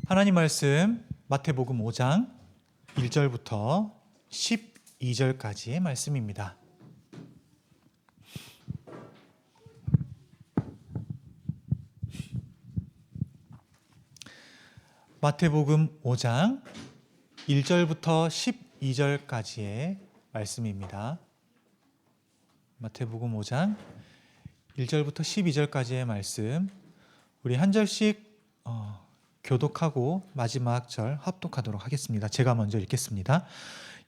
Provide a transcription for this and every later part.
하나님 말씀 마태복음 5장 1절부터 12절까지의 말씀입니다. 마태복음 5장 1절부터 12절까지의 말씀입니다. 마태복음 5장 1절부터 12절까지의 말씀, 우리 한 절씩 교독하고 마지막 절 합독하도록 하겠습니다. 제가 먼저 읽겠습니다.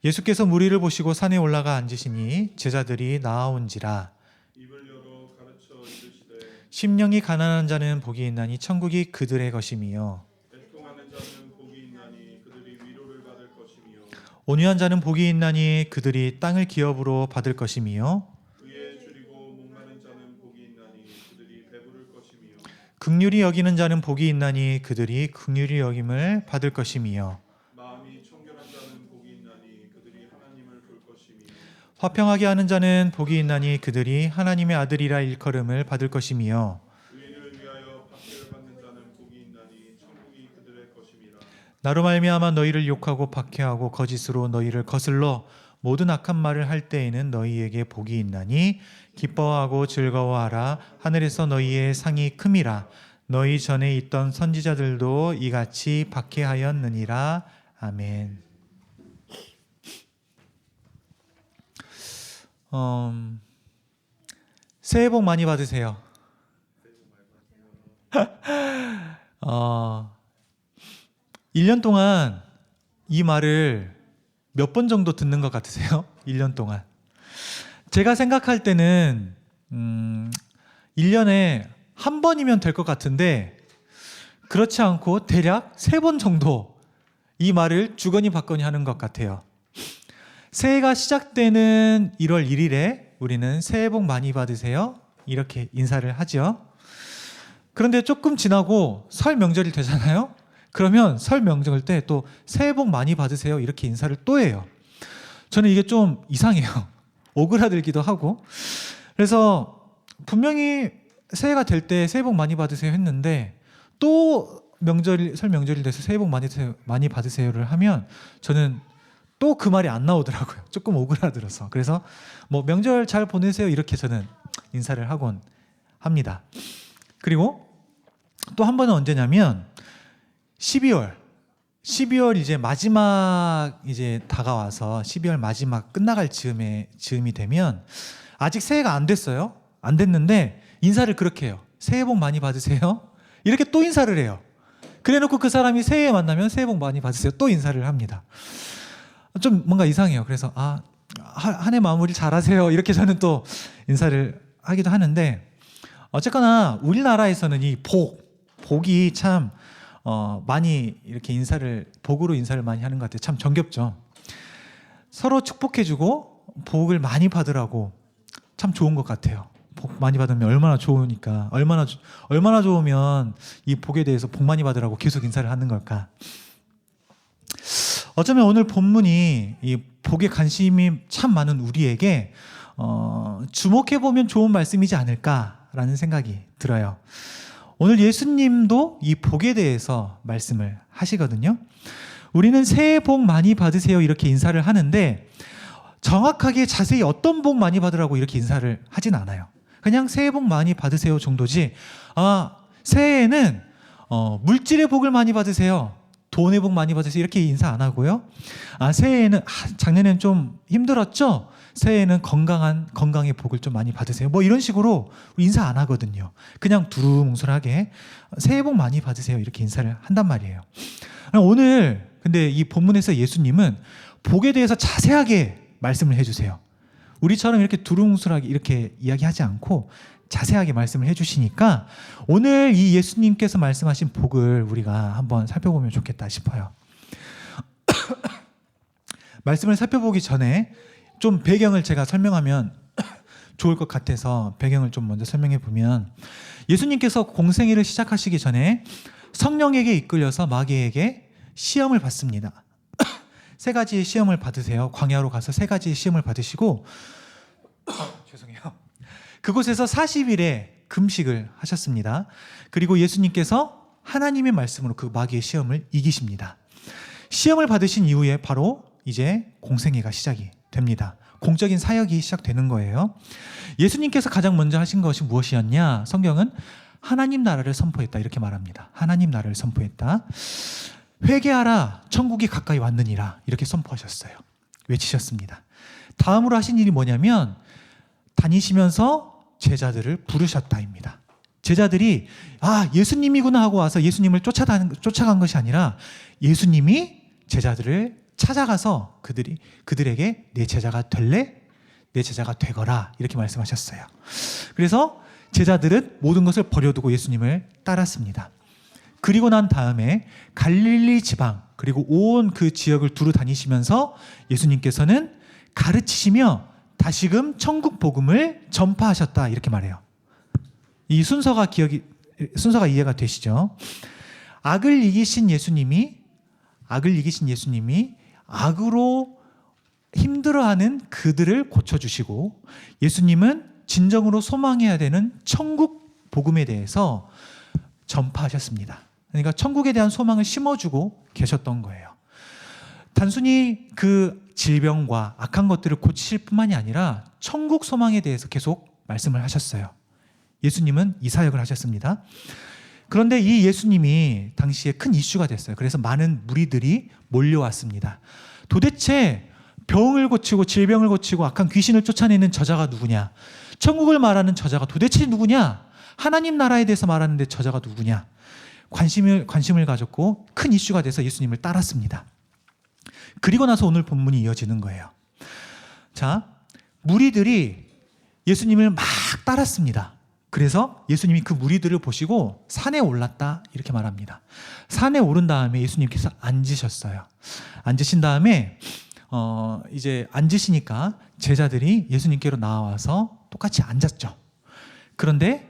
예수께서 무리를 보시고 산에 올라가 앉으시니 제자들이 나아온지라. 입을 열어 가르쳐 이르시되 심령이 가난한 자는 복이 있나니 천국이 그들의 것임이요 애통하는 자는 복이 있나니 그들이 위로를 받을 것이며 온유한 자는 복이 있나니 그들이 땅을 기업으로 받을 것임이요 의에 줄이고 목마른 자는 복이 있나니 그들이 배부를 것이며 긍휼히 여기는 자는 복이 있나니 그들이 긍휼히 여김을 받을 것임이요 마음이 청결한 자는 복이 있나니 그들이 하나님을 볼 것이며 화평하게 하는 자는 복이 있나니 그들이 하나님의 아들이라 일컬음을 받을 것임이요 의인을 위하여 박해를 받는 자는 복이 있나니 천국이 그들의 것임이라. 나로 말미암아 너희를 욕하고 박해하고 거짓으로 너희를 거슬러 모든 악한 말을 할 때에는 너희에게 복이 있나니 기뻐하고 즐거워하라. 하늘에서 너희의 상이 큼이라. 너희 전에 있던 선지자들도 이같이 박해하였느니라. 아멘. 새해 복 많이 받으세요. 1년 동안 이 말을 몇 번 정도 듣는 것 같으세요? 1년 동안. 제가 생각할 때는 1년에 한 번이면 될 것 같은데 그렇지 않고 대략 3번 정도 이 말을 주거니 받거니 하는 것 같아요. 새해가 시작되는 1월 1일에 우리는 새해 복 많이 받으세요 이렇게 인사를 하죠. 그런데 조금 지나고 설 명절이 되잖아요. 그러면 설 명절 때 또 새해 복 많이 받으세요 이렇게 인사를 또 해요. 저는 이게 좀 이상해요. 오그라들기도 하고. 그래서 분명히 새해가 될 때 새해 복 많이 받으세요 했는데 또 설 명절이 돼서 새해 복 많이 받으세요를 하면 저는 또 그 말이 안 나오더라고요. 조금 오그라들어서. 그래서 뭐 명절 잘 보내세요 이렇게 저는 인사를 하곤 합니다. 그리고 또 한 번은 언제냐면 12월 이제 마지막 이제 다가와서 12월 마지막 끝나갈 즈음이 되면 아직 새해가 안 됐어요. 안 됐는데 인사를 그렇게 해요. 새해 복 많이 받으세요. 이렇게 또 인사를 해요. 그래놓고 그 사람이 새해에 만나면 새해 복 많이 받으세요. 또 인사를 합니다. 좀 뭔가 이상해요. 그래서 한 해 마무리 잘하세요. 이렇게 저는 또 인사를 하기도 하는데 어쨌거나 우리나라에서는 이 복이 참 많이 이렇게 복으로 인사를 많이 하는 것 같아요. 참 정겹죠. 서로 축복해주고 복을 많이 받으라고 참 좋은 것 같아요. 복 많이 받으면 얼마나 좋으니까 얼마나 좋으면 이 복에 대해서 복 많이 받으라고 계속 인사를 하는 걸까. 어쩌면 오늘 본문이 이 복에 관심이 참 많은 우리에게 주목해보면 좋은 말씀이지 않을까라는 생각이 들어요. 오늘 예수님도 이 복에 대해서 말씀을 하시거든요. 우리는 새해 복 많이 받으세요 이렇게 인사를 하는데 정확하게 자세히 어떤 복 많이 받으라고 이렇게 인사를 하진 않아요. 그냥 새해 복 많이 받으세요 정도지. 새해에는 물질의 복을 많이 받으세요. 돈의 복 많이 받으세요 이렇게 인사 안 하고요. 새해에는 작년에는 좀 힘들었죠? 새해에는 건강의 복을 좀 많이 받으세요. 뭐 이런 식으로 인사 안 하거든요. 그냥 두루뭉술하게 새해 복 많이 받으세요 이렇게 인사를 한단 말이에요. 오늘 근데 이 본문에서 예수님은 복에 대해서 자세하게 말씀을 해주세요. 우리처럼 이렇게 두루뭉술하게 이렇게 이야기하지 않고 자세하게 말씀을 해주시니까 오늘 이 예수님께서 말씀하신 복을 우리가 한번 살펴보면 좋겠다 싶어요. 말씀을 살펴보기 전에 좀 배경을 제가 설명하면 좋을 것 같아서 배경을 좀 먼저 설명해 보면 예수님께서 공생애를 시작하시기 전에 성령에게 이끌려서 마귀에게 시험을 받습니다. 3가지의 시험을 받으세요. 광야로 가서 3가지의 시험을 받으시고 죄송해요. 그곳에서 40일의 금식을 하셨습니다. 그리고 예수님께서 하나님의 말씀으로 그 마귀의 시험을 이기십니다. 시험을 받으신 이후에 바로 이제 공생애가 시작이 됩니다. 공적인 사역이 시작되는 거예요. 예수님께서 가장 먼저 하신 것이 무엇이었냐? 성경은 하나님 나라를 선포했다 이렇게 말합니다. 하나님 나라를 선포했다. 회개하라 천국이 가까이 왔느니라 이렇게 선포하셨어요. 외치셨습니다. 다음으로 하신 일이 뭐냐면 다니시면서 제자들을 부르셨다입니다. 제자들이 예수님이구나 하고 와서 예수님을 쫓아간 것이 아니라 예수님이 제자들을 찾아가서 그들에게 내 제자가 될래? 내 제자가 되거라 이렇게 말씀하셨어요. 그래서 제자들은 모든 것을 버려두고 예수님을 따랐습니다. 그리고 난 다음에 갈릴리 지방 그리고 온 그 지역을 두루 다니시면서 예수님께서는 가르치시며 다시금 천국 복음을 전파하셨다 이렇게 말해요. 이 순서가 이해가 되시죠? 악을 이기신 예수님이 악으로 힘들어하는 그들을 고쳐주시고 예수님은 진정으로 소망해야 되는 천국 복음에 대해서 전파하셨습니다. 그러니까 천국에 대한 소망을 심어주고 계셨던 거예요. 단순히 그 질병과 악한 것들을 고치실 뿐만이 아니라 천국 소망에 대해서 계속 말씀을 하셨어요. 예수님은 이 사역을 하셨습니다. 그런데 이 예수님이 당시에 큰 이슈가 됐어요. 그래서 많은 무리들이 몰려왔습니다. 도대체 병을 고치고 질병을 고치고 악한 귀신을 쫓아내는 저자가 누구냐? 천국을 말하는 저자가 도대체 누구냐? 하나님 나라에 대해서 말하는데 저자가 누구냐? 관심을 가졌고 큰 이슈가 돼서 예수님을 따랐습니다. 그리고 나서 오늘 본문이 이어지는 거예요. 자, 무리들이 예수님을 막 따랐습니다. 그래서 예수님이 그 무리들을 보시고 산에 올랐다 이렇게 말합니다. 산에 오른 다음에 예수님께서 앉으셨어요. 앉으신 다음에 이제 앉으시니까 제자들이 예수님께로 나와서 똑같이 앉았죠. 그런데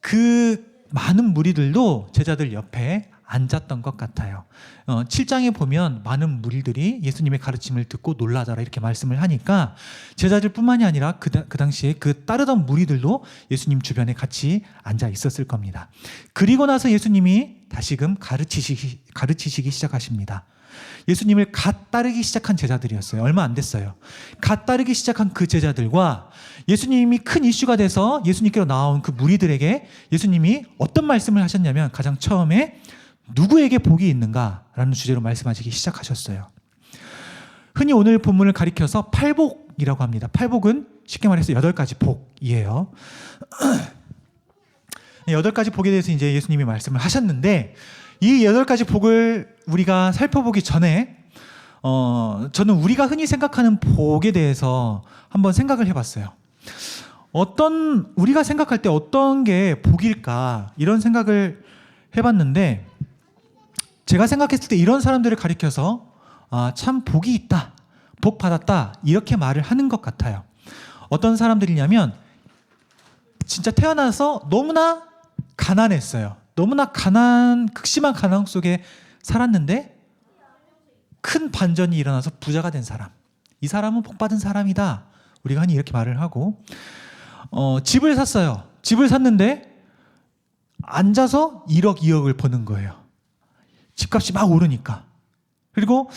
그 많은 무리들도 제자들 옆에 앉았던 것 같아요. 7장에 보면 많은 무리들이 예수님의 가르침을 듣고 놀라더라 이렇게 말씀을 하니까 제자들뿐만이 아니라 그 당시에 그 따르던 무리들도 예수님 주변에 같이 앉아 있었을 겁니다. 그리고 나서 예수님이 다시금 가르치시기 시작하십니다. 예수님을 갓 따르기 시작한 제자들이었어요. 얼마 안 됐어요. 갓 따르기 시작한 그 제자들과 예수님이 큰 이슈가 돼서 예수님께로 나온 그 무리들에게 예수님이 어떤 말씀을 하셨냐면 가장 처음에 누구에게 복이 있는가라는 주제로 말씀하시기 시작하셨어요. 흔히 오늘 본문을 가리켜서 팔복이라고 합니다. 팔복은 쉽게 말해서 8가지 복이에요. 8가지 복에 대해서 이제 예수님이 말씀을 하셨는데 이 8가지 복을 우리가 살펴보기 전에 저는 우리가 흔히 생각하는 복에 대해서 한번 생각을 해봤어요. 우리가 생각할 때 어떤 게 복일까 이런 생각을 해봤는데 제가 생각했을 때 이런 사람들을 가리켜서 참 복이 있다, 복 받았다 이렇게 말을 하는 것 같아요. 어떤 사람들이냐면 진짜 태어나서 너무나 가난했어요. 너무나 극심한 가난 속에 살았는데 큰 반전이 일어나서 부자가 된 사람. 이 사람은 복 받은 사람이다. 우리가 흔히 이렇게 말을 하고 집을 샀어요. 집을 샀는데 앉아서 1억, 2억을 버는 거예요. 집값이 막 오르니까. 그리고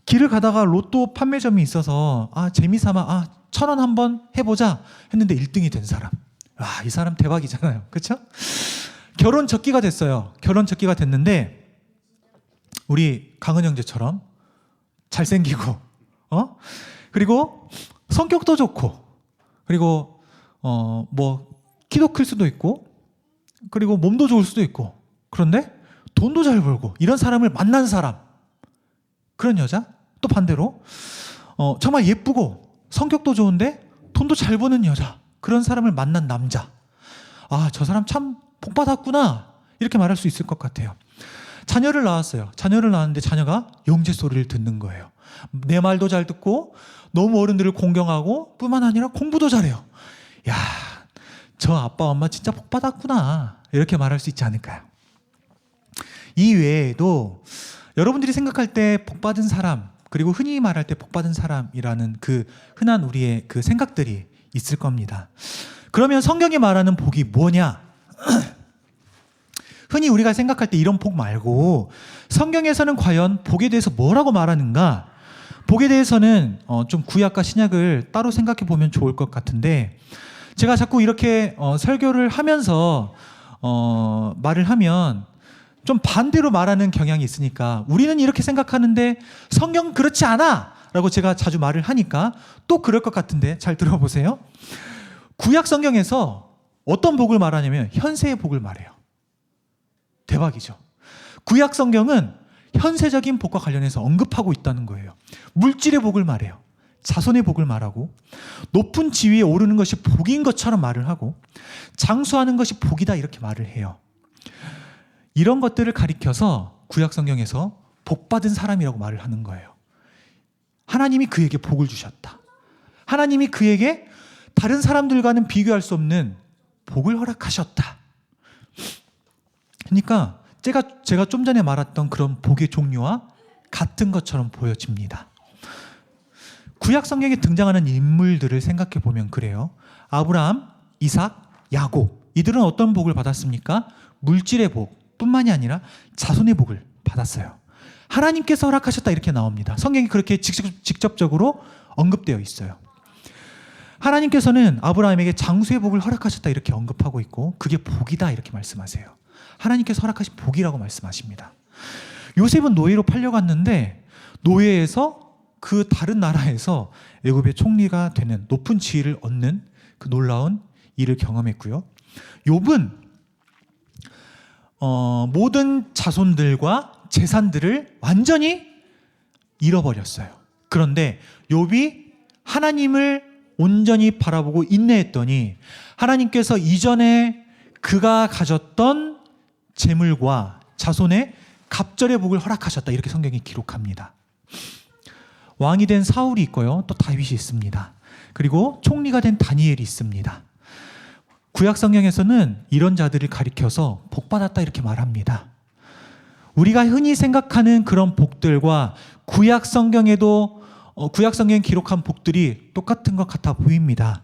길을 가다가 로또 판매점이 있어서 재미삼아 1,000원 한번 해보자 했는데 1등이 된 사람. 이 사람 대박이잖아요. 그렇죠? 결혼 적기가 됐어요. 결혼 적기가 됐는데 우리 강은 형제처럼 잘생기고 그리고 성격도 좋고 그리고 키도 클 수도 있고 그리고 몸도 좋을 수도 있고 그런데 돈도 잘 벌고 이런 사람을 만난 사람, 그런 여자. 또 반대로 정말 예쁘고 성격도 좋은데 돈도 잘 버는 여자, 그런 사람을 만난 남자. 저 사람 참 복 받았구나 이렇게 말할 수 있을 것 같아요. 자녀를 낳았어요. 자녀를 낳았는데 자녀가 영재 소리를 듣는 거예요. 내 말도 잘 듣고 너무 어른들을 공경하고 뿐만 아니라 공부도 잘해요. 저 아빠 엄마 진짜 복 받았구나 이렇게 말할 수 있지 않을까요? 이 외에도 여러분들이 생각할 때 복 받은 사람, 그리고 흔히 말할 때 복 받은 사람이라는 그 흔한 우리의 그 생각들이 있을 겁니다. 그러면 성경이 말하는 복이 뭐냐? 흔히 우리가 생각할 때 이런 복 말고 성경에서는 과연 복에 대해서 뭐라고 말하는가? 복에 대해서는 좀 구약과 신약을 따로 생각해 보면 좋을 것 같은데, 제가 자꾸 이렇게 설교를 하면서 말을 하면 좀 반대로 말하는 경향이 있으니까, 우리는 이렇게 생각하는데 성경은 그렇지 않아! 라고 제가 자주 말을 하니까 또 그럴 것 같은데 잘 들어보세요. 구약 성경에서 어떤 복을 말하냐면 현세의 복을 말해요. 대박이죠. 구약 성경은 현세적인 복과 관련해서 언급하고 있다는 거예요. 물질의 복을 말해요. 자손의 복을 말하고, 높은 지위에 오르는 것이 복인 것처럼 말을 하고, 장수하는 것이 복이다 이렇게 말을 해요. 이런 것들을 가리켜서 구약 성경에서 복받은 사람이라고 말을 하는 거예요. 하나님이 그에게 복을 주셨다. 하나님이 그에게 다른 사람들과는 비교할 수 없는 복을 허락하셨다. 그러니까 제가 좀 전에 말했던 그런 복의 종류와 같은 것처럼 보여집니다. 구약 성경에 등장하는 인물들을 생각해 보면 그래요. 아브라함, 이삭, 야곱, 이들은 어떤 복을 받았습니까? 물질의 복 뿐만이 아니라 자손의 복을 받았어요. 하나님께서 허락하셨다 이렇게 나옵니다. 성경이 그렇게 직접적으로 언급되어 있어요. 하나님께서는 아브라함에게 장수의 복을 허락하셨다 이렇게 언급하고 있고, 그게 복이다 이렇게 말씀하세요. 하나님께서 허락하신 복이라고 말씀하십니다. 요셉은 노예로 팔려갔는데 노예에서 그 다른 나라에서 애굽의 총리가 되는, 높은 지위를 얻는 그 놀라운 일을 경험했고요. 욥은 모든 자손들과 재산들을 완전히 잃어버렸어요. 그런데 욥이 하나님을 온전히 바라보고 인내했더니 하나님께서 이전에 그가 가졌던 재물과 자손의 갑절의 복을 허락하셨다 이렇게 성경이 기록합니다. 왕이 된 사울이 있고요, 또 다윗이 있습니다. 그리고 총리가 된 다니엘이 있습니다. 구약 성경에서는 이런 자들을 가리켜서 복받았다 이렇게 말합니다. 우리가 흔히 생각하는 그런 복들과 구약 성경에 기록한 복들이 똑같은 것 같아 보입니다.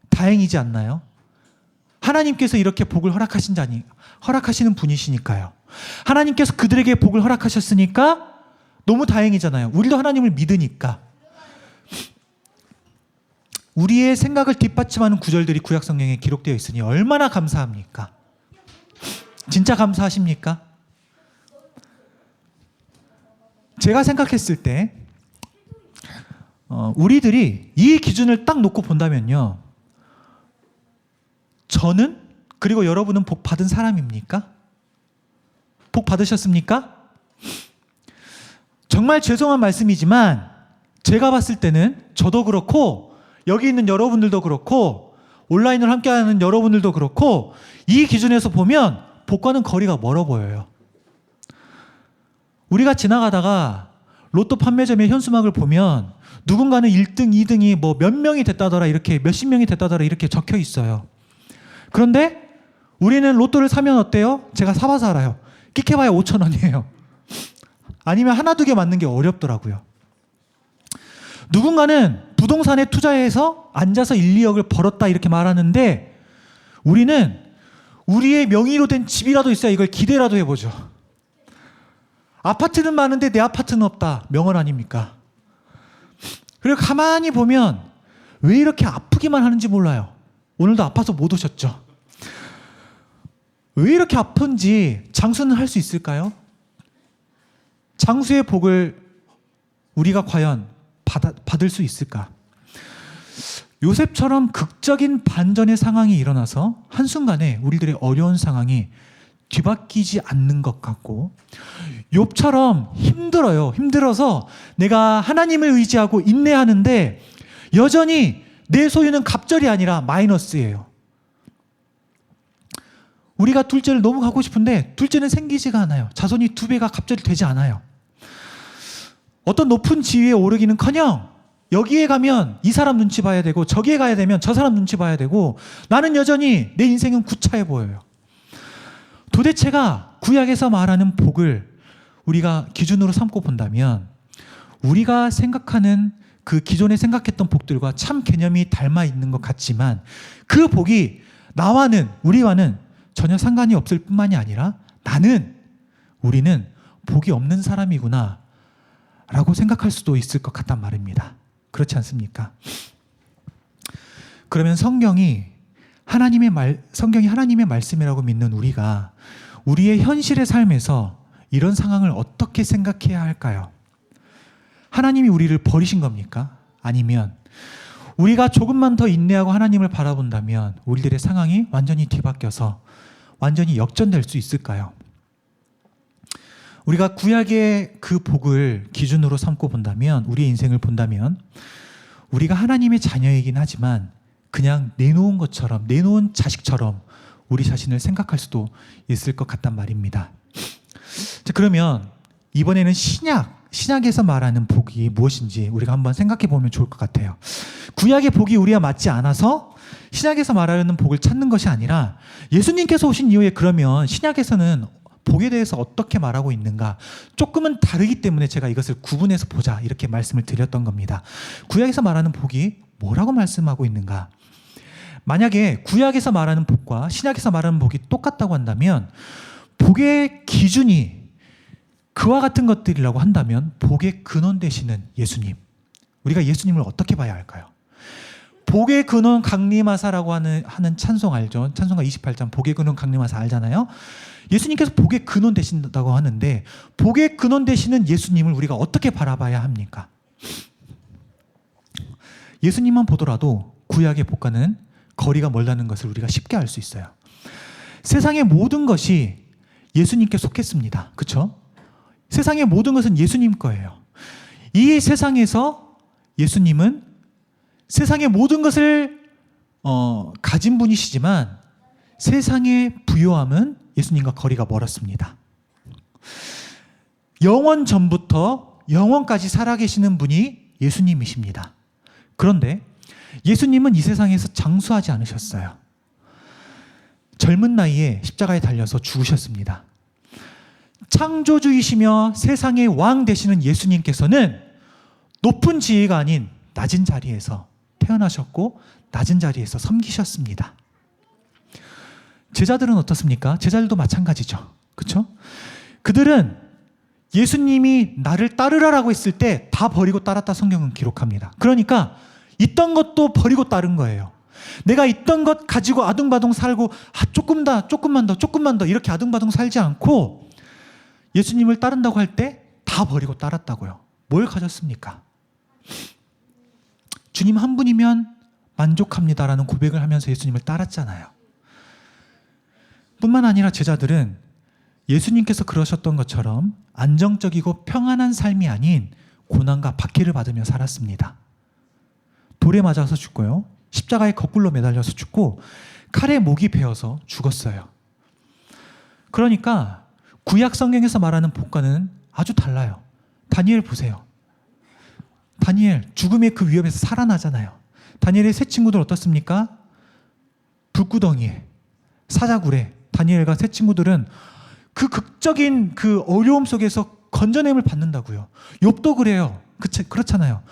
다행이지 않나요? 하나님께서 이렇게 복을 허락하시는 분이시니까요. 하나님께서 그들에게 복을 허락하셨으니까 너무 다행이잖아요. 우리도 하나님을 믿으니까. 우리의 생각을 뒷받침하는 구절들이 구약 성경에 기록되어 있으니 얼마나 감사합니까? 진짜 감사하십니까? 제가 생각했을 때 우리들이 이 기준을 딱 놓고 본다면요, 저는, 그리고 여러분은 복 받은 사람입니까? 복 받으셨습니까? 정말 죄송한 말씀이지만 제가 봤을 때는 저도 그렇고 여기 있는 여러분들도 그렇고 온라인을 함께하는 여러분들도 그렇고 이 기준에서 보면 복과는 거리가 멀어 보여요. 우리가 지나가다가 로또 판매점의 현수막을 보면 누군가는 1등, 2등이 뭐 몇 명이 됐다더라, 이렇게 몇십 명이 됐다더라 이렇게 적혀 있어요. 그런데 우리는 로또를 사면 어때요? 제가 사봐서 알아요. 끽해봐야 5,000원이에요. 아니면 하나 두 개 맞는 게 어렵더라고요. 누군가는 부동산에 투자해서 앉아서 1, 2억을 벌었다 이렇게 말하는데 우리는 우리의 명의로 된 집이라도 있어야 이걸 기대라도 해보죠. 아파트는 많은데 내 아파트는 없다. 명언 아닙니까? 그리고 가만히 보면 왜 이렇게 아프기만 하는지 몰라요. 오늘도 아파서 못 오셨죠? 왜 이렇게 아픈지 장수는 할 수 있을까요? 장수의 복을 우리가 과연 받을 수 있을까? 요셉처럼 극적인 반전의 상황이 일어나서 한순간에 우리들의 어려운 상황이 뒤바뀌지 않는 것 같고, 욥처럼 힘들어요. 힘들어서 내가 하나님을 의지하고 인내하는데 여전히 내 소유는 갑절이 아니라 마이너스예요. 우리가 둘째를 너무 갖고 싶은데 둘째는 생기지가 않아요. 자손이 2배가 갑절이 되지 않아요. 어떤 높은 지위에 오르기는커녕 여기에 가면 이 사람 눈치 봐야 되고 저기에 가야 되면 저 사람 눈치 봐야 되고 나는 여전히 내 인생은 구차해 보여요. 도대체가 구약에서 말하는 복을 우리가 기준으로 삼고 본다면 우리가 생각하는 그 기존에 생각했던 복들과 참 개념이 닮아 있는 것 같지만 그 복이 우리와는 전혀 상관이 없을 뿐만이 아니라 우리는 복이 없는 사람이구나 라고 생각할 수도 있을 것 같단 말입니다. 그렇지 않습니까? 그러면 성경이 하나님의 말씀이라고 믿는 우리가 우리의 현실의 삶에서 이런 상황을 어떻게 생각해야 할까요? 하나님이 우리를 버리신 겁니까? 아니면 우리가 조금만 더 인내하고 하나님을 바라본다면 우리들의 상황이 완전히 뒤바뀌어서 완전히 역전될 수 있을까요? 우리가 구약의 그 복을 기준으로 삼고 본다면, 우리의 인생을 본다면 우리가 하나님의 자녀이긴 하지만 그냥 내놓은 것처럼, 내놓은 자식처럼 우리 자신을 생각할 수도 있을 것 같단 말입니다. 자, 그러면 이번에는 신약에서 말하는 복이 무엇인지 우리가 한번 생각해 보면 좋을 것 같아요. 구약의 복이 우리와 맞지 않아서 신약에서 말하는 복을 찾는 것이 아니라 예수님께서 오신 이후에 그러면 신약에서는 복에 대해서 어떻게 말하고 있는가, 조금은 다르기 때문에 제가 이것을 구분해서 보자 이렇게 말씀을 드렸던 겁니다. 구약에서 말하는 복이 뭐라고 말씀하고 있는가? 만약에 구약에서 말하는 복과 신약에서 말하는 복이 똑같다고 한다면 복의 기준이 그와 같은 것들이라고 한다면 복의 근원 되시는 예수님, 우리가 예수님을 어떻게 봐야 할까요? 복의 근원 강림하사라고 하는 찬송 알죠? 찬송가 28장 복의 근원 강림하사 알잖아요? 예수님께서 복의 근원 되신다고 하는데 복의 근원 되시는 예수님을 우리가 어떻게 바라봐야 합니까? 예수님만 보더라도 구약의 복과는 거리가 멀다는 것을 우리가 쉽게 알 수 있어요. 세상의 모든 것이 예수님께 속했습니다. 그렇죠? 세상의 모든 것은 예수님 거예요. 이 세상에서 예수님은 세상의 모든 것을 가진 분이시지만 세상의 부요함은 예수님과 거리가 멀었습니다. 영원 전부터 영원까지 살아계시는 분이 예수님이십니다. 그런데 예수님은 이 세상에서 장수하지 않으셨어요. 젊은 나이에 십자가에 달려서 죽으셨습니다. 창조주이시며 세상의 왕 되시는 예수님께서는 높은 지위가 아닌 낮은 자리에서 태어나셨고 낮은 자리에서 섬기셨습니다. 제자들은 어떻습니까? 제자들도 마찬가지죠. 그렇죠? 그들은 예수님이 나를 따르라라고 했을 때 다 버리고 따랐다 성경은 기록합니다. 그러니까 있던 것도 버리고 따른 거예요. 내가 있던 것 가지고 아둥바둥 살고 조금만 더 이렇게 아둥바둥 살지 않고 예수님을 따른다고 할 때 다 버리고 따랐다고요. 뭘 가졌습니까? 주님 한 분이면 만족합니다라는 고백을 하면서 예수님을 따랐잖아요. 뿐만 아니라 제자들은 예수님께서 그러셨던 것처럼 안정적이고 평안한 삶이 아닌 고난과 박해를 받으며 살았습니다. 돌에 맞아서 죽고요. 십자가에 거꾸로 매달려서 죽고 칼에 목이 베어서 죽었어요. 그러니까 구약 성경에서 말하는 복과는 아주 달라요. 다니엘 보세요. 다니엘 죽음의 그 위협에서 살아나잖아요. 다니엘의 세 친구들 어떻습니까? 불구덩이에, 사자굴에 다니엘과 세 친구들은 그 극적인 그 어려움 속에서 건져냄을 받는다고요. 욥도 그래요. 그렇잖아요.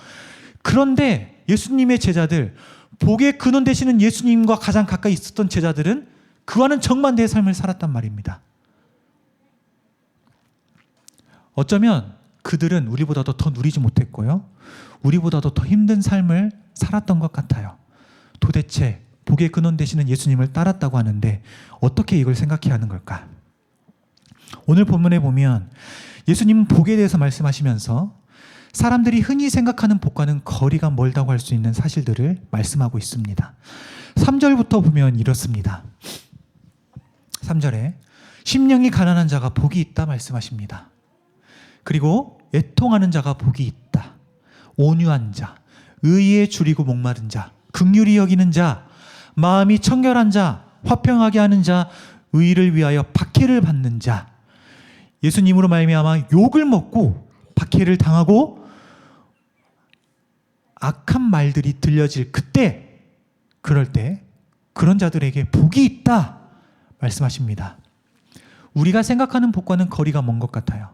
그런데 예수님의 제자들, 복의 근원 되시는 예수님과 가장 가까이 있었던 제자들은 그와는 정반대의 삶을 살았단 말입니다. 어쩌면 그들은 우리보다도 더 누리지 못했고요. 우리보다도 더 힘든 삶을 살았던 것 같아요. 도대체 복의 근원 되시는 예수님을 따랐다고 하는데 어떻게 이걸 생각해야 하는 걸까? 오늘 본문에 보면 예수님은 복에 대해서 말씀하시면서 사람들이 흔히 생각하는 복과는 거리가 멀다고 할 수 있는 사실들을 말씀하고 있습니다. 3절부터 보면 이렇습니다. 3절에 심령이 가난한 자가 복이 있다 말씀하십니다. 그리고 애통하는 자가 복이 있다. 온유한 자, 의에 줄이고 목마른 자, 긍휼히 여기는 자, 마음이 청결한 자, 화평하게 하는 자, 의를 위하여 박해를 받는 자. 예수님으로 말미암아 욕을 먹고 박해를 당하고 악한 말들이 들려질 그때, 그럴 때 그런 자들에게 복이 있다 말씀하십니다. 우리가 생각하는 복과는 거리가 먼 것 같아요.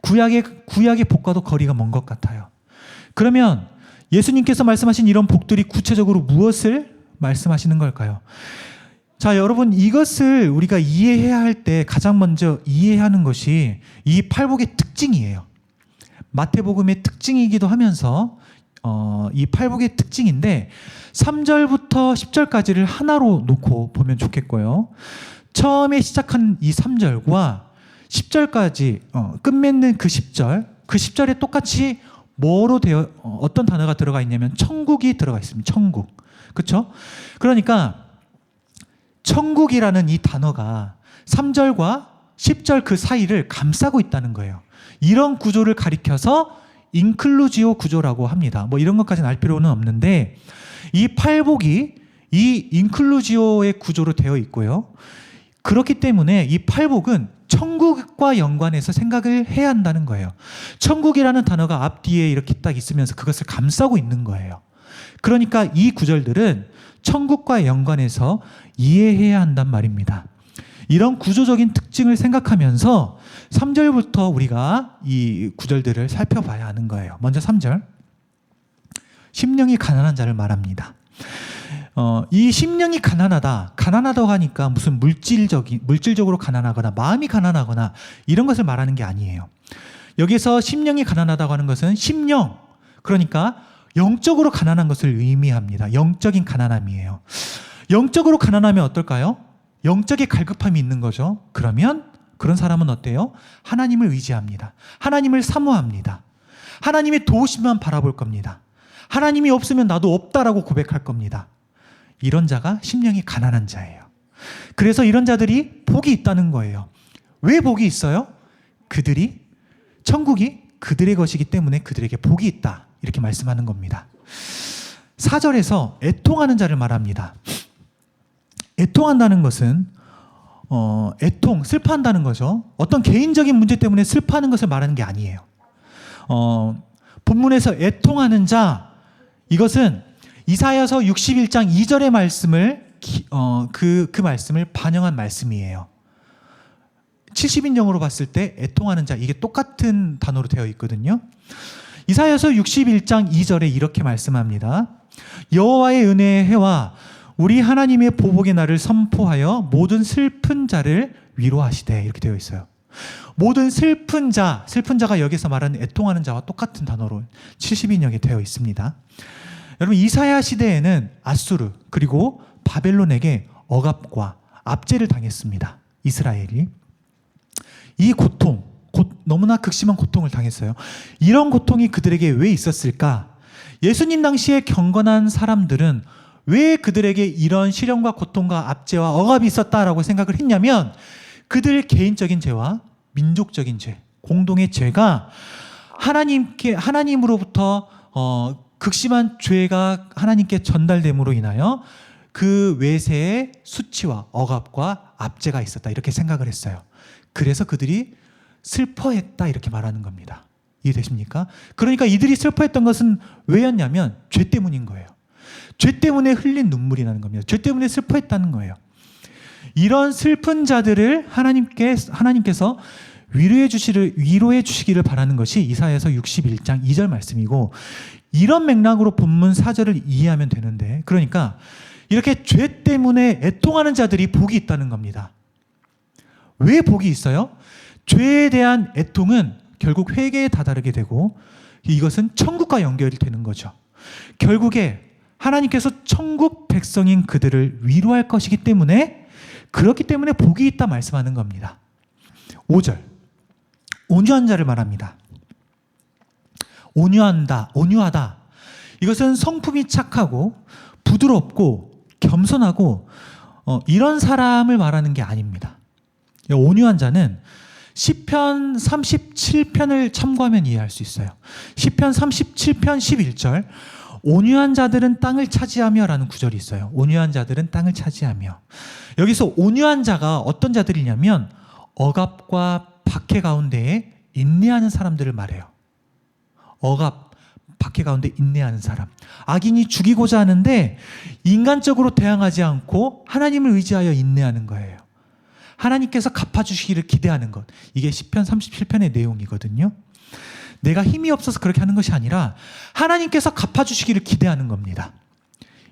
구약의 복과도 거리가 먼 것 같아요. 그러면 예수님께서 말씀하신 이런 복들이 구체적으로 무엇을 말씀하시는 걸까요? 자, 여러분, 이것을 우리가 이해해야 할 때 가장 먼저 이해하는 것이 이 팔복의 특징이에요. 마태복음의 특징이기도 하면서 이 팔복의 특징인데 3절부터 10절까지를 하나로 놓고 보면 좋겠고요. 처음에 시작한 이 3절과 10절까지 끝맺는 그 10절, 그 10절에 똑같이 뭐로 되어 어떤 단어가 들어가 있냐면 천국이 들어가 있습니다. 천국. 그렇죠? 그러니까 천국이라는 이 단어가 3절과 10절 그 사이를 감싸고 있다는 거예요. 이런 구조를 가리켜서 인클루지오 구조라고 합니다. 뭐 이런 것까지는 알 필요는 없는데 이 팔복이 이 인클루지오의 구조로 되어 있고요. 그렇기 때문에 이 팔복은 천국과 연관해서 생각을 해야 한다는 거예요. 천국이라는 단어가 앞뒤에 이렇게 딱 있으면서 그것을 감싸고 있는 거예요. 그러니까 이 구절들은 천국과 연관해서 이해해야 한단 말입니다. 이런 구조적인 특징을 생각하면서 3절부터 우리가 이 구절들을 살펴봐야 하는 거예요. 먼저 3절. 심령이 가난한 자를 말합니다. 이 심령이 가난하다고 하니까 무슨 물질적으로 가난하거나 마음이 가난하거나 이런 것을 말하는 게 아니에요. 여기서 심령이 가난하다고 하는 것은 심령, 그러니까 영적으로 가난한 것을 의미합니다. 영적인 가난함이에요. 영적으로 가난하면 어떨까요? 영적인 갈급함이 있는 거죠. 그러면 그런 사람은 어때요? 하나님을 의지합니다. 하나님을 사모합니다. 하나님의 도우심만 바라볼 겁니다. 하나님이 없으면 나도 없다라고 고백할 겁니다. 이런 자가 심령이 가난한 자예요. 그래서 이런 자들이 복이 있다는 거예요. 왜 복이 있어요? 천국이 그들의 것이기 때문에 그들에게 복이 있다. 이렇게 말씀하는 겁니다. 4절에서 애통하는 자를 말합니다. 애통한다는 것은 슬퍼한다는 거죠. 어떤 개인적인 문제 때문에 슬퍼하는 것을 말하는 게 아니에요. 본문에서 애통하는 자, 이것은 이사야서 61장 2절의 말씀을 그 말씀을 반영한 말씀이에요. 70인용으로 봤을 때 애통하는 자, 이게 똑같은 단어로 되어 있거든요. 이사야서 61장 2절에 이렇게 말씀합니다. 여호와의 은혜의 해와 우리 하나님의 보복의 날을 선포하여 모든 슬픈 자를 위로하시되, 이렇게 되어 있어요. 모든 슬픈 자가 여기서 말하는 애통하는 자와 똑같은 단어로 70인용에 되어 있습니다. 여러분, 이사야 시대에는 아수르 그리고 바벨론에게 억압과 압제를 당했습니다. 이스라엘이. 이 고통, 너무나 극심한 고통을 당했어요. 이런 고통이 그들에게 왜 있었을까? 예수님 당시에 경건한 사람들은 왜 그들에게 이런 시련과 고통과 압제와 억압이 있었다라고 생각을 했냐면 그들 개인적인 죄와 민족적인 죄, 공동의 죄가 하나님으로부터 극심한 죄가 하나님께 전달됨으로 인하여 그 외세의 수치와 억압과 압제가 있었다, 이렇게 생각을 했어요. 그래서 그들이 슬퍼했다, 이렇게 말하는 겁니다. 이해되십니까? 그러니까 이들이 슬퍼했던 것은 왜였냐면 죄 때문인 거예요. 죄 때문에 흘린 눈물이라는 겁니다. 죄 때문에 슬퍼했다는 거예요. 이런 슬픈 자들을 하나님께서 위로해 주시기를 바라는 것이 이사야서 61장 2절 말씀이고, 이런 맥락으로 본문 4절을 이해하면 되는데, 그러니까 이렇게 죄 때문에 애통하는 자들이 복이 있다는 겁니다. 왜 복이 있어요? 죄에 대한 애통은 결국 회개에 다다르게 되고 이것은 천국과 연결이 되는 거죠. 결국에 하나님께서 천국 백성인 그들을 위로할 것이기 때문에, 그렇기 때문에 복이 있다 말씀하는 겁니다. 5절. 온유한 자를 말합니다. 온유하다. 이것은 성품이 착하고 부드럽고 겸손하고 이런 사람을 말하는 게 아닙니다. 온유한 자는 시편 37편을 참고하면 이해할 수 있어요. 시편 37편 11절. 온유한 자들은 땅을 차지하며 라는 구절이 있어요. 온유한 자들은 땅을 차지하며. 여기서 온유한 자가 어떤 자들이냐면 억압과 박해 가운데에 인내하는 사람들을 말해요. 억압, 박해 가운데 인내하는 사람. 악인이 죽이고자 하는데 인간적으로 대항하지 않고 하나님을 의지하여 인내하는 거예요. 하나님께서 갚아주시기를 기대하는 것. 이게 시편 37편의 내용이거든요. 내가 힘이 없어서 그렇게 하는 것이 아니라 하나님께서 갚아주시기를 기대하는 겁니다.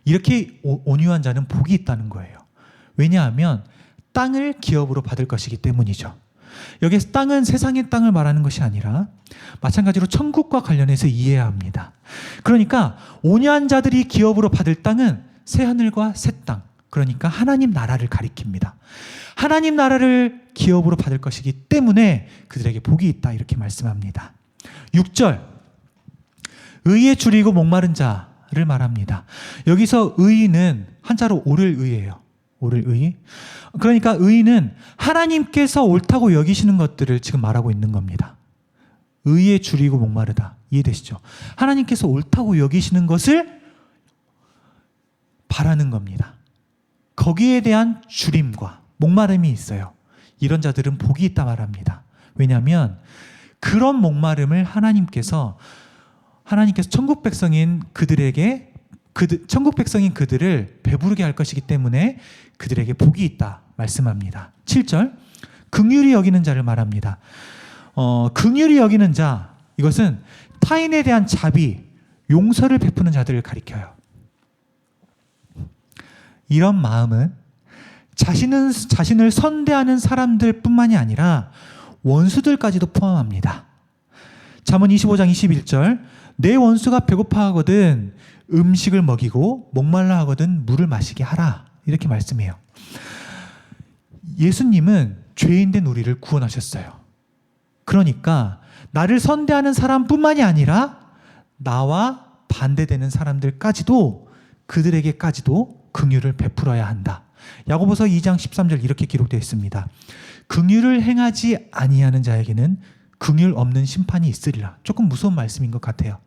이렇게 온유한 자는 복이 있다는 거예요. 왜냐하면 땅을 기업으로 받을 것이기 때문이죠. 여기서 땅은 세상의 땅을 말하는 것이 아니라 마찬가지로 천국과 관련해서 이해해야 합니다. 그러니까 온유한 자들이 기업으로 받을 땅은 새하늘과 새 땅, 그러니까 하나님 나라를 가리킵니다. 하나님 나라를 기업으로 받을 것이기 때문에 그들에게 복이 있다 이렇게 말씀합니다. 6절, 의에 줄이고 목마른 자를 말합니다. 여기서 의는 한자로 옳을 의예요. 옳을 의. 그러니까 의는 하나님께서 옳다고 여기시는 것들을 지금 말하고 있는 겁니다. 의에 줄이고 목마르다. 이해되시죠? 하나님께서 옳다고 여기시는 것을 바라는 겁니다. 거기에 대한 줄임과 목마름이 있어요. 이런 자들은 복이 있다 말합니다. 왜냐하면 그런 목마름을 하나님께서 천국 백성인 그들에게 천국 백성인 그들을 배부르게 할 것이기 때문에 그들에게 복이 있다 말씀합니다. 7절, 긍휼히 여기는 자를 말합니다. 긍휼히 여기는 자, 이것은 타인에 대한 자비, 용서를 베푸는 자들을 가리켜요. 이런 마음은 자신을 선대하는 사람들뿐만이 아니라 원수들까지도 포함합니다. 잠언 25장 21절, 내 원수가 배고파하거든 음식을 먹이고 목말라 하거든 물을 마시게 하라, 이렇게 말씀해요. 예수님은 죄인된 우리를 구원하셨어요. 그러니까 나를 선대하는 사람뿐만이 아니라 나와 반대되는 사람들까지도, 그들에게까지도 긍휼을 베풀어야 한다. 야고보서 2장 13절 이렇게 기록되어 있습니다. 긍휼을 행하지 아니하는 자에게는 긍휼 없는 심판이 있으리라. 조금 무서운 말씀인 것 같아요.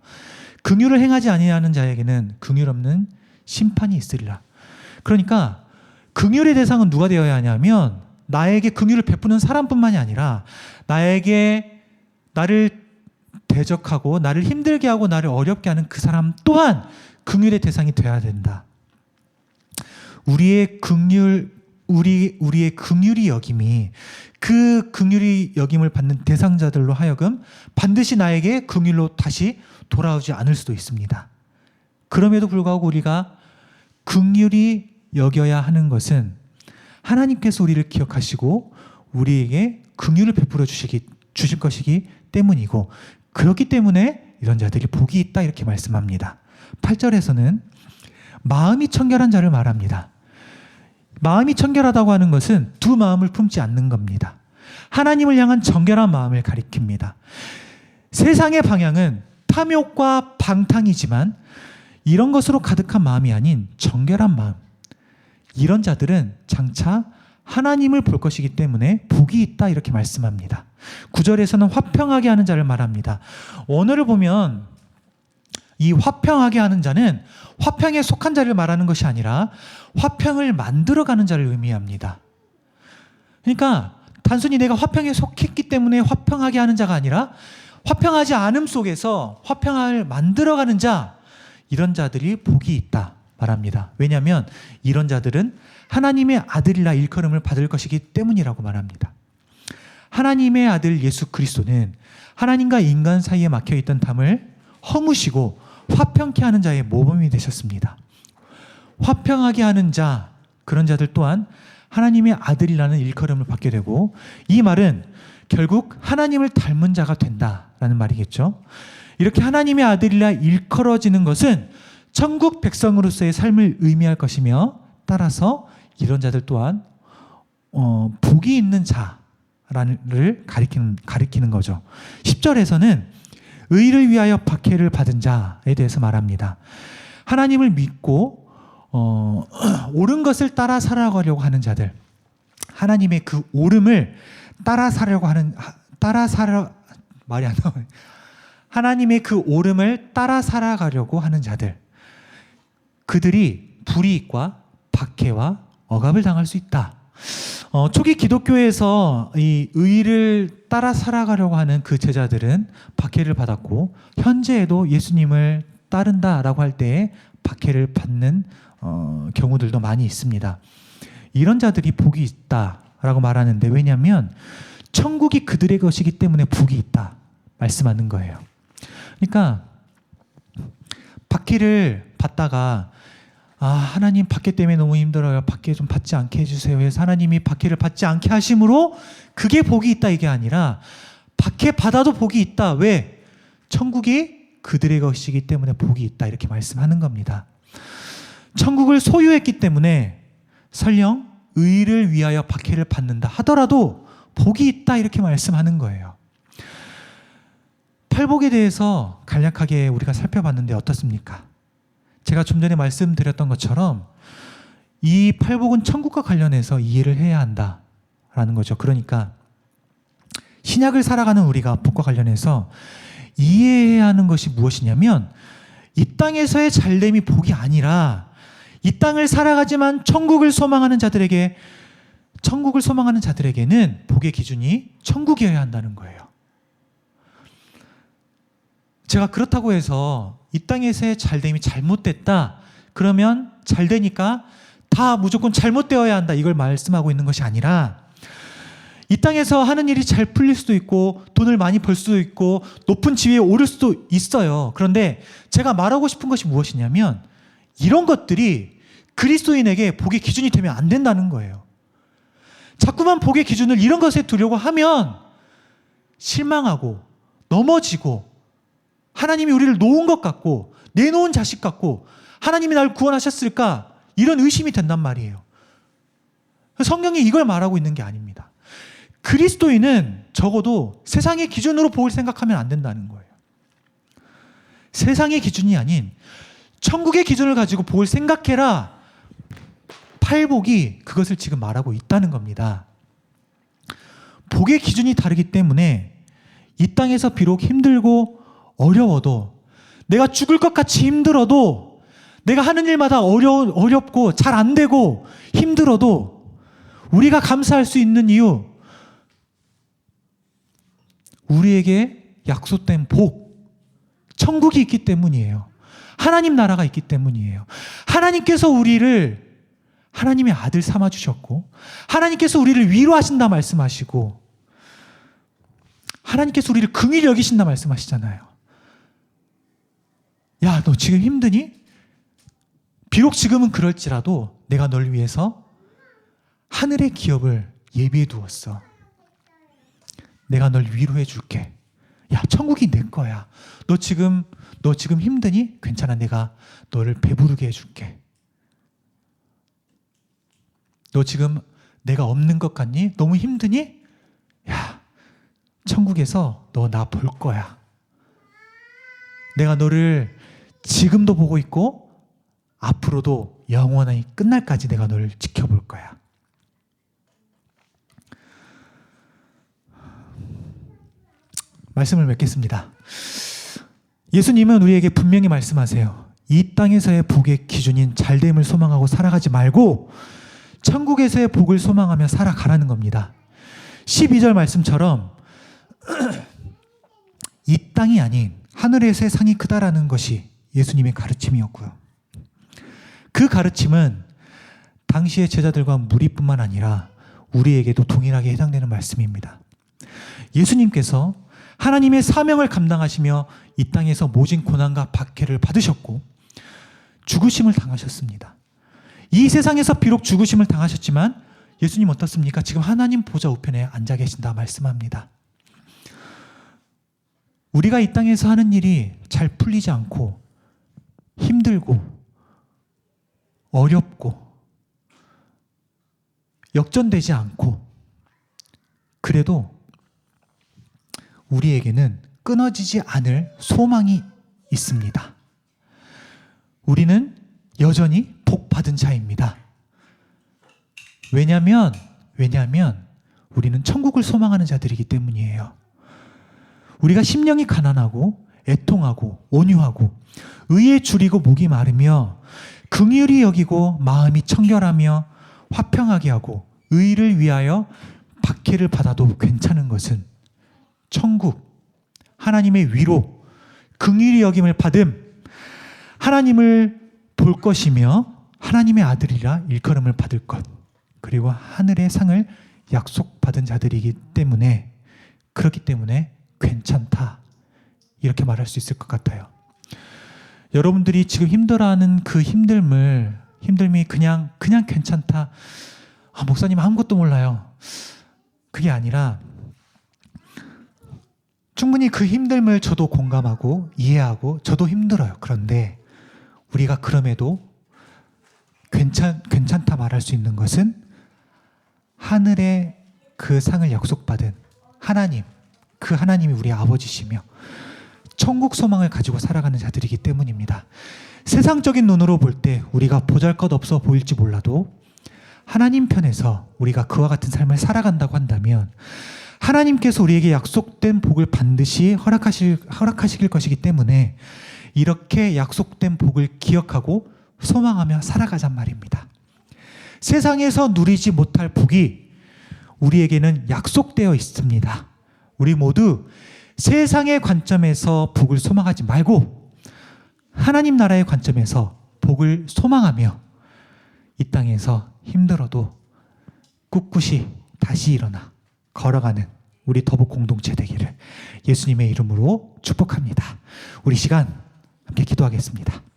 긍휼을 행하지 아니하는 자에게는 긍휼 없는 심판이 있으리라. 그러니까 긍휼의 대상은 누가 되어야 하냐면 나에게 긍휼을 베푸는 사람뿐만이 아니라 나를 대적하고 나를 힘들게 하고 나를 어렵게 하는 그 사람 또한 긍휼의 대상이 되어야 된다. 우리의 긍휼이 여김이 그 긍휼이 여김을 받는 대상자들로 하여금 반드시 나에게 긍휼로 다시 돌아오지 않을 수도 있습니다. 그럼에도 불구하고 우리가 긍휼히 여겨야 하는 것은 하나님께서 우리를 기억하시고 우리에게 긍휼을 베풀어 주실 것이기 때문이고, 그렇기 때문에 이런 자들이 복이 있다 이렇게 말씀합니다. 8절에서는 마음이 청결한 자를 말합니다. 마음이 청결하다고 하는 것은 두 마음을 품지 않는 겁니다. 하나님을 향한 정결한 마음을 가리킵니다. 세상의 방향은 탐욕과 방탕이지만 이런 것으로 가득한 마음이 아닌 정결한 마음, 이런 자들은 장차 하나님을 볼 것이기 때문에 복이 있다 이렇게 말씀합니다. 9절에서는 화평하게 하는 자를 말합니다. 언어를 보면 이 화평하게 하는 자는 화평에 속한 자를 말하는 것이 아니라 화평을 만들어가는 자를 의미합니다. 그러니까 단순히 내가 화평에 속했기 때문에 화평하게 하는 자가 아니라 화평하지 않음 속에서 화평을 만들어가는 자, 이런 자들이 복이 있다 말합니다. 왜냐하면 이런 자들은 하나님의 아들이라 일컬음을 받을 것이기 때문이라고 말합니다. 하나님의 아들 예수 그리스도는 하나님과 인간 사이에 막혀있던 담을 허무시고 화평케 하는 자의 모범이 되셨습니다. 화평하게 하는 자, 그런 자들 또한 하나님의 아들이라는 일컬음을 받게 되고, 이 말은 결국 하나님을 닮은 자가 된다라는 말이겠죠. 이렇게 하나님의 아들이라 일컬어지는 것은 천국 백성으로서의 삶을 의미할 것이며, 따라서 이런 자들 또한 복이 있는 자를 가리키는 거죠. 10절에서는 의를 위하여 박해를 받은 자에 대해서 말합니다. 하나님을 믿고 옳은 것을 따라 살아가려고 하는 자들, 하나님의 그 옳음을 하나님의 그 옳음을 따라 살아가려고 하는 자들, 그들이 불이익과 박해와 억압을 당할 수 있다. 초기 기독교에서 이 의를 따라 살아가려고 하는 그 제자들은 박해를 받았고, 현재에도 예수님을 따른다라고 할 때에 박해를 받는 경우들도 많이 있습니다. 이런 자들이 복이 있다라고 말하는데, 왜냐하면 천국이 그들의 것이기 때문에 복이 있다 말씀하는 거예요. 그러니까 박해를 받다가 하나님 박해 때문에 너무 힘들어요. 박해 좀 받지 않게 해주세요. 해서 하나님이 박해를 받지 않게 하심으로 그게 복이 있다 이게 아니라 박해 받아도 복이 있다. 왜? 천국이 그들의 것이기 때문에 복이 있다 이렇게 말씀하는 겁니다. 천국을 소유했기 때문에 설령 의를 위하여 박해를 받는다 하더라도 복이 있다 이렇게 말씀하는 거예요. 팔복에 대해서 간략하게 우리가 살펴봤는데 어떻습니까? 제가 좀 전에 말씀드렸던 것처럼 이 팔복은 천국과 관련해서 이해를 해야 한다라는 거죠. 그러니까 신약을 살아가는 우리가 복과 관련해서 이해해야 하는 것이 무엇이냐면 이 땅에서의 잘됨이 복이 아니라 이 땅을 살아가지만 천국을 소망하는 자들에게는 복의 기준이 천국이어야 한다는 거예요. 제가 그렇다고 해서 이 땅에서의 잘됨이 잘못됐다 그러면 잘 되니까 다 무조건 잘못되어야 한다 이걸 말씀하고 있는 것이 아니라 이 땅에서 하는 일이 잘 풀릴 수도 있고 돈을 많이 벌 수도 있고 높은 지위에 오를 수도 있어요. 그런데 제가 말하고 싶은 것이 무엇이냐면 이런 것들이 그리스도인에게 복의 기준이 되면 안 된다는 거예요. 자꾸만 복의 기준을 이런 것에 두려고 하면 실망하고 넘어지고 하나님이 우리를 놓은 것 같고 내놓은 자식 같고 하나님이 날 구원하셨을까 이런 의심이 된단 말이에요. 성경이 이걸 말하고 있는 게 아닙니다. 그리스도인은 적어도 세상의 기준으로 복을 생각하면 안 된다는 거예요. 세상의 기준이 아닌 천국의 기준을 가지고 복을 생각해라. 팔복이 그것을 지금 말하고 있다는 겁니다. 복의 기준이 다르기 때문에 이 땅에서 비록 힘들고 어려워도 내가 죽을 것 같이 힘들어도 내가 하는 일마다 어렵고 잘 안 되고 힘들어도 우리가 감사할 수 있는 이유 우리에게 약속된 복, 천국이 있기 때문이에요. 하나님 나라가 있기 때문이에요. 하나님께서 우리를 하나님의 아들 삼아주셨고 하나님께서 우리를 위로하신다 말씀하시고 하나님께서 우리를 긍휼히 여기신다 말씀하시잖아요. 야, 너 지금 힘드니? 비록 지금은 그럴지라도 내가 널 위해서 하늘의 기업을 예비해 두었어. 내가 널 위로해 줄게. 야, 천국이 내 거야. 너 지금 힘드니? 괜찮아. 내가 너를 배부르게 해줄게. 너 지금 내가 없는 것 같니? 너무 힘드니? 야, 천국에서 너 나 볼 거야. 내가 너를 지금도 보고 있고 앞으로도 영원히 끝날까지 내가 너를 지켜볼 거야. 말씀을 맺겠습니다. 예수님은 우리에게 분명히 말씀하세요. 이 땅에서의 복의 기준인 잘됨을 소망하고 살아가지 말고 천국에서의 복을 소망하며 살아가라는 겁니다. 12절 말씀처럼 이 땅이 아닌 하늘의 세상이 크다라는 것이 예수님의 가르침이었고요. 그 가르침은 당시의 제자들과 무리뿐만 아니라 우리에게도 동일하게 해당되는 말씀입니다. 예수님께서 하나님의 사명을 감당하시며 이 땅에서 모진 고난과 박해를 받으셨고 죽으심을 당하셨습니다. 이 세상에서 비록 죽으심을 당하셨지만 예수님 어떻습니까? 지금 하나님 보좌 우편에 앉아 계신다 말씀합니다. 우리가 이 땅에서 하는 일이 잘 풀리지 않고 힘들고 어렵고 역전되지 않고 그래도 우리에게는 끊어지지 않을 소망이 있습니다. 우리는 여전히 복 받은 자입니다. 왜냐하면 우리는 천국을 소망하는 자들이기 때문이에요. 우리가 심령이 가난하고 애통하고 온유하고 의에 줄이고 목이 마르며 긍휼히 여기고 마음이 청결하며 화평하게 하고 의를 위하여 박해를 받아도 괜찮은 것은 천국, 하나님의 위로, 긍휼히 여김을 받음, 하나님을 볼 것이며 하나님의 아들이라 일컬음을 받을 것, 그리고 하늘의 상을 약속받은 자들이기 때문에 그렇기 때문에 괜찮다 이렇게 말할 수 있을 것 같아요. 여러분들이 지금 힘들어하는 그 힘듦을 힘듦이 그냥 괜찮다. 목사님 아무것도 몰라요. 그게 아니라 충분히 그 힘듦을 저도 공감하고 이해하고 저도 힘들어요. 그런데 우리가 그럼에도 괜찮다 말할 수 있는 것은 하늘의 그 상을 약속받은 하나님, 그 하나님이 우리 아버지시며 천국 소망을 가지고 살아가는 자들이기 때문입니다. 세상적인 눈으로 볼 때 우리가 보잘것없어 보일지 몰라도 하나님 편에서 우리가 그와 같은 삶을 살아간다고 한다면 하나님께서 우리에게 약속된 복을 반드시 허락하실 것이기 때문에 이렇게 약속된 복을 기억하고 소망하며 살아가잔 말입니다. 세상에서 누리지 못할 복이 우리에게는 약속되어 있습니다. 우리 모두 세상의 관점에서 복을 소망하지 말고 하나님 나라의 관점에서 복을 소망하며 이 땅에서 힘들어도 꿋꿋이 다시 일어나 걸어가는 우리 더복 공동체 되기를 예수님의 이름으로 축복합니다. 우리 시간 함께 기도하겠습니다.